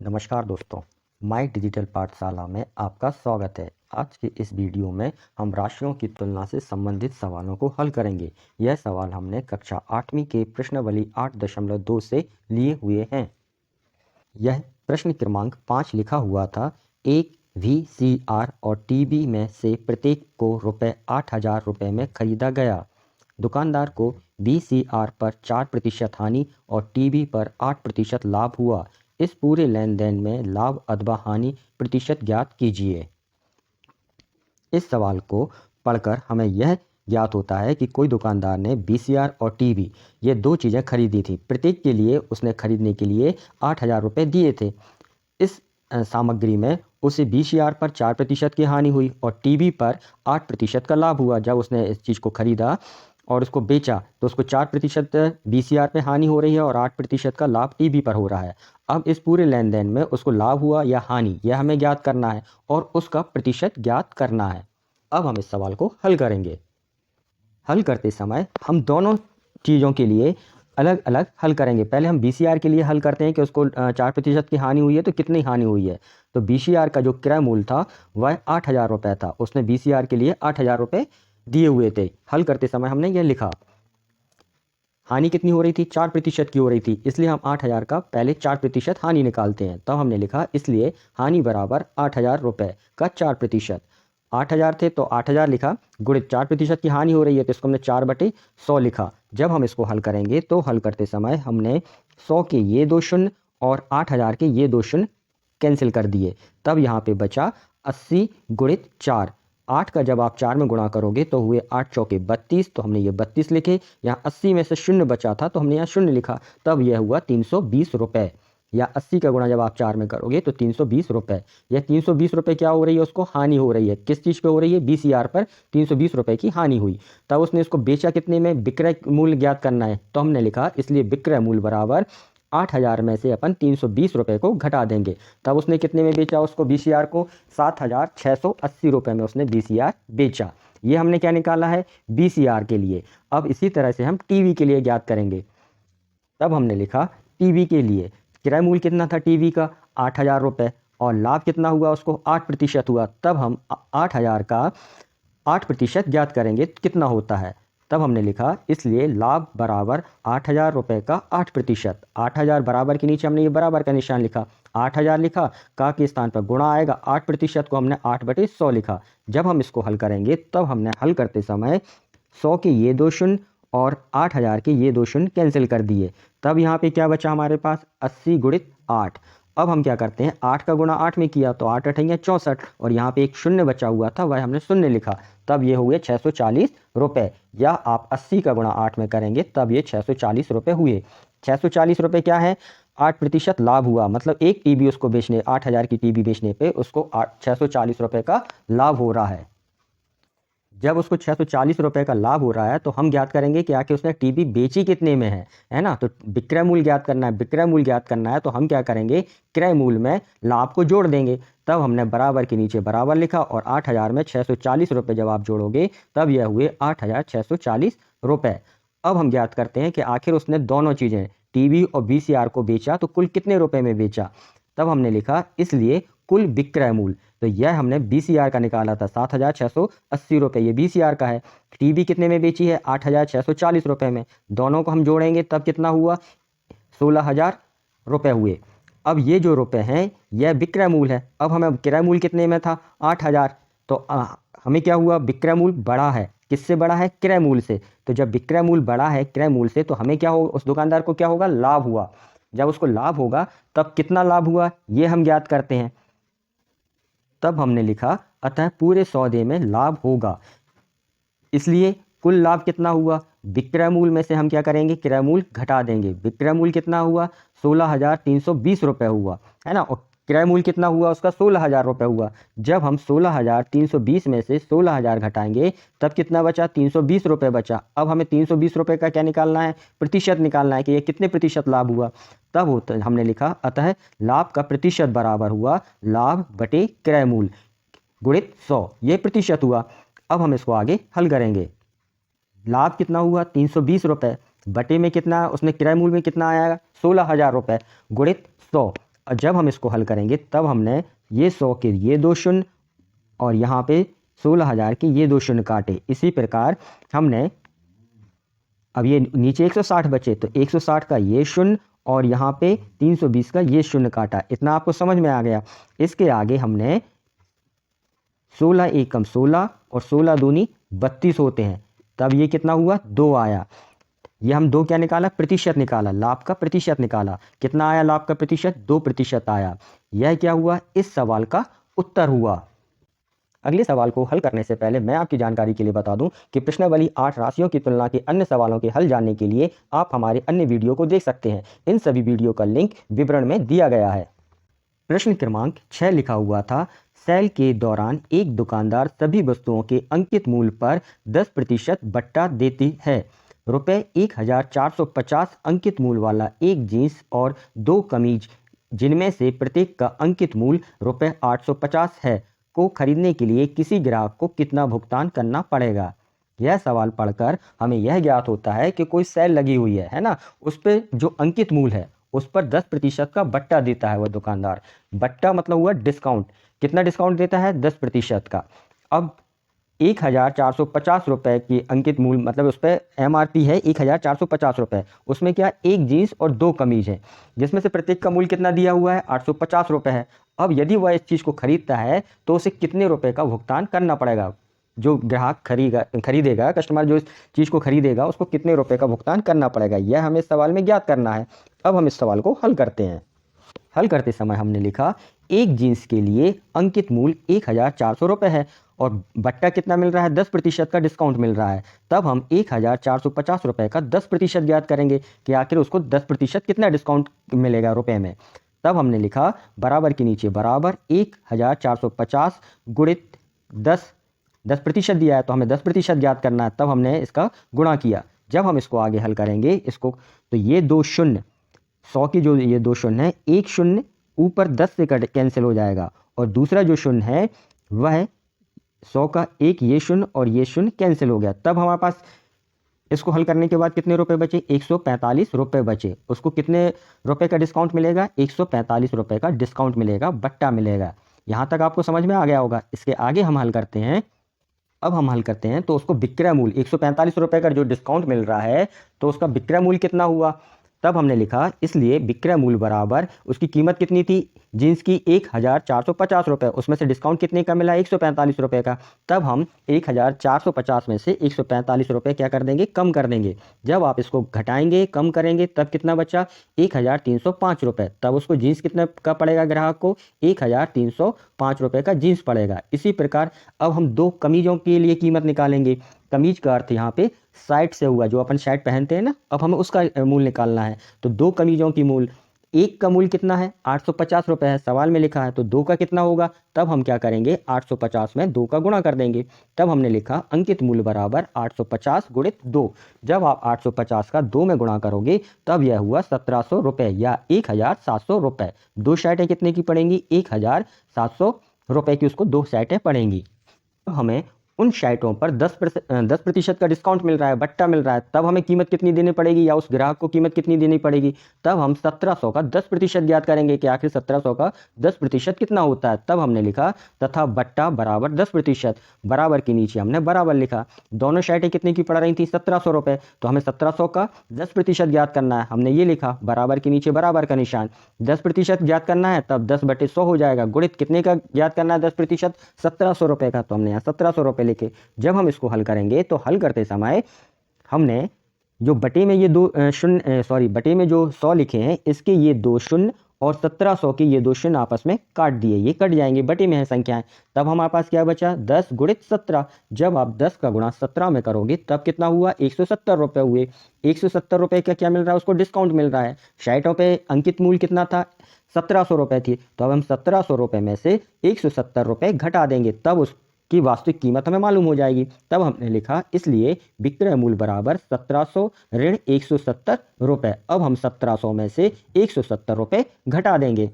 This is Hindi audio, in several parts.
नमस्कार दोस्तों, माई डिजिटल पाठशाला में आपका स्वागत है। आज के इस वीडियो में हम राशियों की तुलना से संबंधित सवालों को हल करेंगे। यह सवाल हमने कक्षा 8वीं के प्रश्नावली 8.2 से लिए हुए हैं। यह प्रश्न क्रमांक 5 लिखा हुआ था। एक VCR और टीवी में से प्रत्येक को ₹8,000 में खरीदा गया। दुकानदार को VCR पर 4% हानि और टीवी पर 8% लाभ हुआ। इस पूरे लेन देन में लाभ अथवा हानि प्रतिशत ज्ञात कीजिए। इस सवाल को पढ़कर हमें यह ज्ञात होता है कि कोई दुकानदार ने VCR और टीवी ये दो चीज़ें खरीदी थी। प्रत्येक के लिए उसने खरीदने के लिए ₹8,000 दिए थे। इस सामग्री में उसे VCR पर 4% की हानि हुई और टीवी पर 8% का लाभ हुआ। जब उसने इस चीज़ को खरीदा और उसको बेचा तो उसको 4% VCR पे हानि हो रही है और 8% का लाभ टीवी पर हो रहा है। अब इस पूरे लेन देन में उसको लाभ हुआ या हानि यह हमें ज्ञात करना है और उसका प्रतिशत ज्ञात करना है। अब हम इस सवाल को हल करेंगे। हल करते समय हम दोनों चीज़ों के लिए अलग अलग हल करेंगे। पहले हम VCR के लिए हल करते हैं कि उसको 4% की हानि हुई है तो कितनी हानि हुई है। तो VCR का जो क्रय मूल्य था वह ₹8,000 था। उसने VCR के लिए ₹8,000 दिए हुए थे। हल करते समय हमने यह लिखा। हानि कितनी हो रही थी? 4% की हो रही थी, इसलिए हम 8,000 का पहले 4% हानि निकालते हैं। तब हमने लिखा इसलिए हानि बराबर ₹8,000 का 4%। 8,000 थे तो 8,000 लिखा, गुणित 4% की हानि हो रही है तो इसको हमने 4/100 लिखा। जब हम इसको हल करेंगे तो हल करते समय हमने 100 के ये दो शून्य और 8,000 के ये दो शून्य कैंसिल कर दिए। तब यहाँ पे बचा 80 गुणित 4। 8 का जब आप 4 में गुणा करोगे तो हुए 8 चौके 32, तो हमने ये 32 लिखे। यहाँ 80 में से शून्य बचा था तो हमने यहाँ शून्य लिखा। तब यह हुआ ₹320। या 80 का गुणा जब आप 4 में करोगे तो ₹320। यह ₹320 क्या हो रही है? उसको हानि हो रही है। किस चीज़ पे हो रही है? VCR पर ₹320 की हानि हुई। तब उसने इसको बेचा कितने में? विक्रय मूल्य ज्ञात करना है तो हमने लिखा इसलिए विक्रय मूल्य बराबर 8,000 में से अपन ₹320 को घटा देंगे। तब उसने कितने में बेचा? उसको VCR को ₹7,680 में उसने VCR बेचा। ये हमने क्या निकाला है? VCR के लिए। अब इसी तरह से हम टीवी के लिए ज्ञात करेंगे। तब हमने लिखा टीवी के लिए क्रय मूल्य कितना था टीवी का? ₹8,000 और लाभ कितना हुआ? उसको 8% हुआ। तब हम 8,000 का 8% ज्ञात करेंगे कितना होता है। तब हमने लिखा इसलिए लाभ बराबर ₹8,000 का 8%। 8,000 बराबर के नीचे हमने ये बराबर का निशान लिखा। 8,000 लिखा, का के स्थान पर गुणा आएगा, 8% को हमने 8/100 लिखा। जब हम इसको हल करेंगे तब हमने हल करते समय 100 के ये दो शून्य और 8,000 के ये दो शून्य कैंसिल कर दिए। तब यहाँ पे क्या बचा हमारे पास? 80 गुणित 8। अब हम क्या करते हैं? 8 का गुणा 8 में किया तो 8 अठैया 64 और यहाँ पे एक शून्य बचा हुआ था वह हमने शून्य लिखा। तब ये हुए ₹640। या आप 80 का गुणा 8 में करेंगे तब ये ₹640 हुए। ₹640 क्या है? 8% लाभ हुआ। मतलब एक टीवी उसको बेचने 8,000 की टीवी बेचने पे उसको ₹640 का लाभ हो रहा है। जब उसको ₹640 का लाभ हो रहा है तो हम ज्ञात करेंगे कि आखिर उसने टीवी बेची कितने में है ना। तो विक्रय मूल्य ज्ञात करना है। विक्रय मूल्य ज्ञात करना है तो हम क्या करेंगे? क्रय मूल्य में लाभ को जोड़ देंगे। तब हमने बराबर के नीचे बराबर लिखा और 8,000 में ₹640 जब आप जोड़ोगे तब यह हुए ₹8,640। अब हम ज्ञात करते हैं कि आखिर उसने दोनों चीज़ें टीवी और VCR को बेचा तो कुल कितने रुपए में बेचा। तब हमने लिखा इसलिए कुल विक्रय मूल्य, तो यह हमने VCR का निकाला था ₹7,680। ये VCR का है। टीवी कितने में बेची है? ₹8,640 में। दोनों को हम जोड़ेंगे तब कितना हुआ? ₹16,000 हुए। अब ये जो रुपए हैं यह विक्रय मूल्य है। अब हमें क्रय मूल्य कितने में था? 8,000। तो हमें क्या हुआ? विक्रय मूल्य बड़ा है। किससे बड़ा है? क्रय मूल्य से। तो जब विक्रय मूल्य बड़ा है क्रय मूल्य से तो हमें क्या हो? उस दुकानदार को क्या होगा? लाभ हुआ। जब उसको लाभ होगा तब कितना लाभ हुआ ये हम ज्ञात करते हैं। तब हमने लिखा अतः पूरे सौदे में लाभ होगा। इसलिए कुल लाभ कितना हुआ? विक्रय मूल्य में से हम क्या करेंगे? क्रय मूल्य घटा देंगे। विक्रय मूल्य कितना हुआ? ₹16,320 हुआ, है ना। और क्रय मूल्य कितना हुआ उसका? ₹16,000 हुआ। जब हम 16,320 में से 16,000 घटाएंगे तब कितना बचा? ₹320 बचा। अब हमें ₹320 का क्या निकालना है? प्रतिशत निकालना है कि ये कितने प्रतिशत लाभ हुआ। तब होता हमने लिखा अतः लाभ का प्रतिशत बराबर हुआ लाभ बटे क्रय मूल्य गुणित 100। ये प्रतिशत हुआ। अब हम इसको आगे हल करेंगे। लाभ कितना हुआ? ₹320 बटे में कितना उसने क्रय मूल्य में कितना आया? ₹16,000 गुणित 100। और जब हम इसको हल करेंगे तब हमने ये 100 के ये 2 शून्य और यहाँ पे 16,000 के ये 2 शून्य काटे। इसी प्रकार हमने अब ये नीचे 160 बचे तो 160 का ये शून्य और यहाँ पे 320 का ये शून्य काटा। इतना आपको समझ में आ गया। इसके आगे हमने 16 एकम 16 और 16 दूनी 32 होते हैं, तब ये कितना हुआ 2 आया। ये हम 2 क्या निकाला, प्रतिशत निकाला, लाभ का प्रतिशत निकाला। कितना आया लाभ का प्रतिशत, 2% आया। यह क्या हुआ, इस सवाल का उत्तर हुआ। अगले सवाल को हल करने से पहले मैं आपकी जानकारी के लिए बता दूं कि प्रश्नावली 8 राशियों की तुलना के अन्य सवालों के हल जानने के लिए आप हमारे अन्य वीडियो को देख सकते हैं। इन सभी वीडियो का लिंक विवरण में दिया गया है। प्रश्न क्रमांक 6 लिखा हुआ था, सेल के दौरान एक दुकानदार सभी वस्तुओं के अंकित मूल्य पर 10% बट्टा देती है। रुपये 1450 अंकित मूल्य वाला एक जीन्स और 2 कमीज, जिनमें से प्रत्येक का अंकित मूल्य रुपये 850 है, को खरीदने के लिए किसी ग्राहक को कितना भुगतान करना पड़ेगा। यह सवाल पढ़कर हमें यह ज्ञात होता है कि कोई सेल लगी हुई है ना, उस पर जो अंकित मूल्य है उस पर 10% का बट्टा देता है वह दुकानदार। बट्टा मतलब हुआ डिस्काउंट। कितना डिस्काउंट देता है, 10% का। अब 1450 रुपये की अंकित मूल्य मतलब उस पर MRP है 1450 रुपये। उसमें क्या, एक जीन्स और 2 कमीज है, जिसमें से प्रत्येक का मूल्य कितना दिया हुआ है, 850 रुपये है। अब यदि वह इस चीज़ को खरीदता है तो उसे कितने रुपए का भुगतान करना पड़ेगा। जो ग्राहक खरीदेगा, कस्टमर जो इस चीज़ को खरीदेगा उसको कितने रुपए का भुगतान करना पड़ेगा, यह हमें इस सवाल में ज्ञात करना है। अब हम इस सवाल को हल करते हैं। हल करते समय हमने लिखा एक जीन्स के लिए अंकित मूल्य 1400 रुपये है और बट्टा कितना मिल रहा है, 10% का डिस्काउंट मिल रहा है। तब हम 1450 रुपये का 10% ज्ञात करेंगे कि आखिर उसको 10% कितना डिस्काउंट मिलेगा रुपए में। तब हमने लिखा बराबर के नीचे बराबर 1450 गुणित 10% दिया है तो हमें 10% ज्ञात करना है। तब हमने इसका गुणा किया। जब हम इसको आगे हल करेंगे इसको, तो ये 2 शून्य 100 की जो ये 2 शून्य है, एक शून्य ऊपर 10 से कैंसिल हो जाएगा और दूसरा जो शून्य है वह 100 का एक ये शून्य और ये शून्य कैंसिल हो गया। तब हमारे पास इसको हल करने के बाद कितने रुपए बचे, 145 रुपये बचे। उसको कितने रुपए का डिस्काउंट मिलेगा, 145 रुपये का डिस्काउंट मिलेगा, बट्टा मिलेगा। यहाँ तक आपको समझ में आ गया होगा। इसके आगे हम हल करते हैं। अब हम हल करते हैं तो उसको विक्रय मूल्य 145 रुपये का जो डिस्काउंट मिल रहा है तो उसका विक्रय मूल्य कितना हुआ। तब हमने लिखा इसलिए विक्रय मूल्य बराबर, उसकी कीमत कितनी थी जीन्स की, 1450 रुपये, उसमें से डिस्काउंट कितने का मिला, 145 रुपये का। तब हम 1450 में से 145 रुपये क्या कर देंगे, कम कर देंगे। जब आप इसको घटाएंगे कम करेंगे तब कितना बचा, 1305 रुपये। तब उसको जीन्स कितने का पड़ेगा ग्राहक को, 1305 रुपये का जीन्स पड़ेगा। इसी प्रकार अब हम 2 कमीजों के लिए कीमत निकालेंगे। कमीज का अर्थ यहाँ पे शर्ट से हुआ, जो अपन शर्ट पहनते हैं ना, अब हमें उसका मूल्य निकालना है। तो 2 कमीजों की मूल्य, एक का मूल्य कितना है, 850 रुपये है, सवाल में लिखा है, तो 2 का कितना होगा। तब हम क्या करेंगे, 850 में 2 का गुणा कर देंगे। तब हमने लिखा अंकित मूल्य बराबर 850 गुणित 2। जब आप 850 का 2 में गुणा करोगे तब यह हुआ 1700 रुपये या 1700 रुपये। 2 शर्टें कितने की पड़ेंगी, 1700 रुपये की उसको 2 शर्टें पड़ेंगी। तो हमें उन शर्टों पर 10% का डिस्काउंट मिल रहा है, बट्टा मिल रहा है। तब हमें कीमत कितनी देनी पड़ेगी या उस ग्राहक को कीमत कितनी देनी पड़ेगी। तब हम 1700 का 10% ज्ञात करेंगे कि आखिर 1700 का 10% कितना होता है। तब हमने लिखा तथा बट्टा बराबर 10%, बराबर के नीचे हमने बराबर लिखा। दोनों शर्टें कितने की पड़ रही थी, 1700 रुपये, तो हमें 1700 का 10% ज्ञात करना है। हमने ये लिखा बराबर के नीचे बराबर का निशान, 10% ज्ञात करना है तब 10/100 हो जाएगा। गुणित कितने का ज्ञात करना है 10%, 1700 रुपये का, तो हमने यहाँ 1700 रुपये लिखे। जब हम इसको हल करेंगे तो हल करते समय हमने जो बटे में ये 2 शून्य बटे में जो 100 लिखे हैं इसके ये 2 शून्य और 1700 के ये 2 शून्य आपस में काट दिए, ये कट जाएंगे, बटे में है संख्याएं। तब हमारे पास क्या बचा, 10 गुणित 17। जब आप 10 का गुणा 17 में करोगे तब कितना हुआ, 170 रुपये हुए। 170 रुपये का क्या मिल रहा है, उसको डिस्काउंट मिल रहा है। शर्टों पे अंकित मूल्य कितना था, 1700 रुपये थी, तो अब हम 1700 रुपये में से 170 रुपये घटा देंगे, तब उसकी वास्तविक कीमत हमें मालूम हो जाएगी। तब हमने लिखा इसलिए विक्रय मूल्य बराबर 1700 ऋण 170 रुपये। अब हम 1700 में से 170 रुपये घटा देंगे।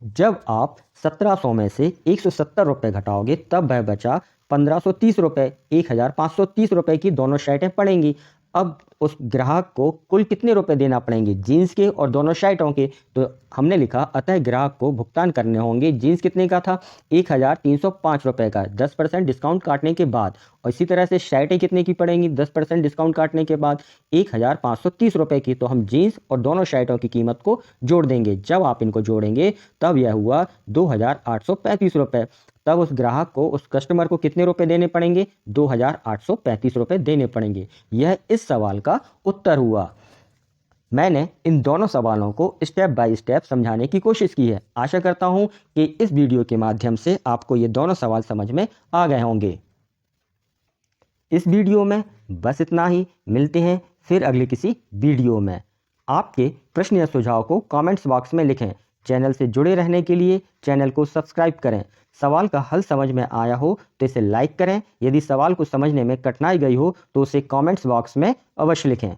जब आप 1700 में से 170 रुपये घटाओगे तब वह बचा 1530 रुपये। 1530 रुपये की दोनों शर्टें पड़ेंगी। अब उस ग्राहक को कुल कितने रुपए देना पड़ेंगे, जीन्स के और दोनों शर्टों के। तो हमने लिखा अतः ग्राहक को भुगतान करने होंगे, जीन्स कितने का था 1305 रुपये का 10% डिस्काउंट काटने के बाद, और इसी तरह से शर्टें कितने की पड़ेंगी 10% डिस्काउंट काटने के बाद 1530 रुपये की। तो हम जीन्स और दोनों शर्टों की कीमत को जोड़ देंगे, जब आप इनको जोड़ेंगे तब यह हुआ 2835 रुपये। तब उस ग्राहक को, उस कस्टमर को कितने रुपए देने पड़ेंगे 2835 रुपये देने पड़ेंगे। यह इस सवाल का उत्तर हुआ। मैंने इन दोनों सवालों को स्टेप बाय स्टेप समझाने की कोशिश की है। आशा करता हूं कि इस वीडियो के माध्यम से आपको ये दोनों सवाल समझ में आ गए होंगे। इस वीडियो में बस इतना ही। मिलते हैं फिर अगले किसी वीडियो में। आपके प्रश्न या सुझाव को कमेंट्स बॉक्स में लिखें। चैनल से जुड़े रहने के लिए चैनल को सब्सक्राइब करें। सवाल का हल समझ में आया हो तो इसे लाइक करें। यदि सवाल को समझने में कठिनाई गई हो तो उसे कमेंट्स बॉक्स में अवश्य लिखें।